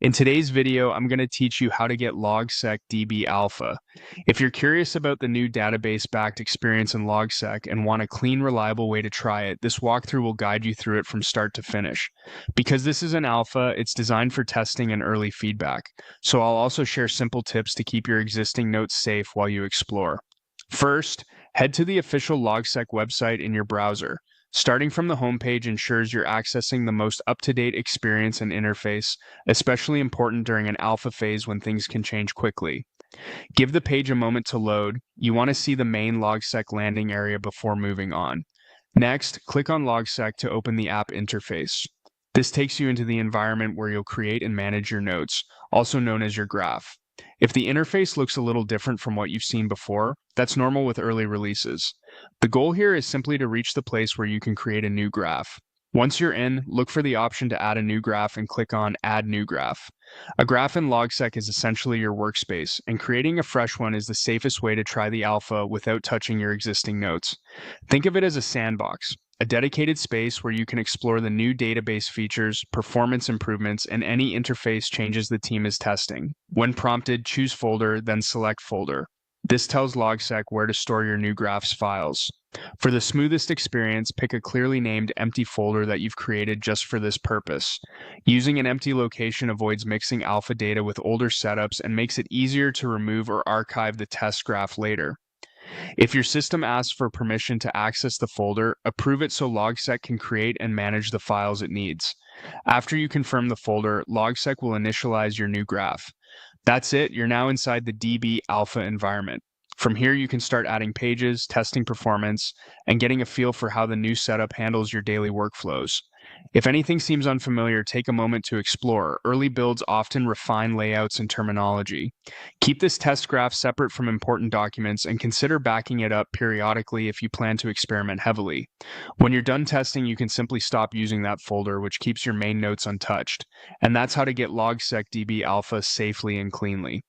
In today's video, I'm going to teach you how to get Logseq DB Alpha. If you're curious about the new database-backed experience in Logseq and want a clean, reliable way to try it, this walkthrough will guide you through it from start to finish. Because this is an alpha, it's designed for testing and early feedback, so I'll also share simple tips to keep your existing notes safe while you explore. First, head to the official Logseq website in your browser. Starting from the homepage ensures you're accessing the most up-to-date experience and interface, especially important during an alpha phase when things can change quickly. Give the page a moment to load. You want to see the main Logseq landing area before moving on. Next, click on Logseq to open the app interface. This takes you into the environment where you'll create and manage your notes, also known as your graph. If the interface looks a little different from what you've seen before, that's normal with early releases. The goal here is simply to reach the place where you can create a new graph. Once you're in, look for the option to add a new graph and click on Add New Graph. A graph in Logseq is essentially your workspace, and creating a fresh one is the safest way to try the alpha without touching your existing notes. Think of it as a sandbox, a dedicated space where you can explore the new database features, performance improvements, and any interface changes the team is testing. When prompted, choose Folder, then select Folder. This tells Logseq where to store your new graphs files. For the smoothest experience, pick a clearly named empty folder that you've created just for this purpose. Using an empty location avoids mixing alpha data with older setups and makes it easier to remove or archive the test graph later. If your system asks for permission to access the folder, approve it so Logseq can create and manage the files it needs. After you confirm the folder, Logseq will initialize your new graph. That's it, you're now inside the DB Alpha environment. From here, you can start adding pages, testing performance, and getting a feel for how the new setup handles your daily workflows. If anything seems unfamiliar, take a moment to explore. Early builds often refine layouts and terminology. Keep this test graph separate from important documents and consider backing it up periodically if you plan to experiment heavily. When you're done testing, you can simply stop using that folder, which keeps your main notes untouched. And that's how to get Logseq DB Alpha safely and cleanly.